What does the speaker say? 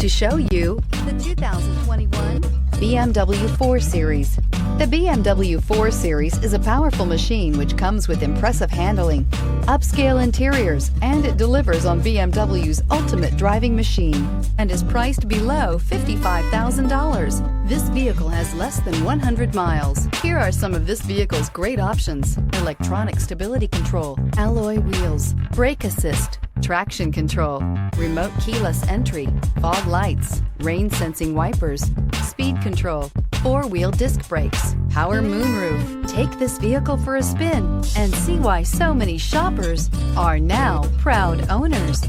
to show you the 2021 BMW 4 Series. The BMW 4 Series is a powerful machine which comes with impressive handling, upscale interiors, and it delivers on BMW's ultimate driving machine and is priced below $55,000. This vehicle has less than 100 miles. Here are some of this vehicle's great options: electronic stability control, alloy wheels, brake assist, traction control, remote keyless entry, fog lights, rain sensing wipers, speed control, four-wheel disc brakes, power moonroof. Take this vehicle for a spin and see why so many shoppers are now proud owners.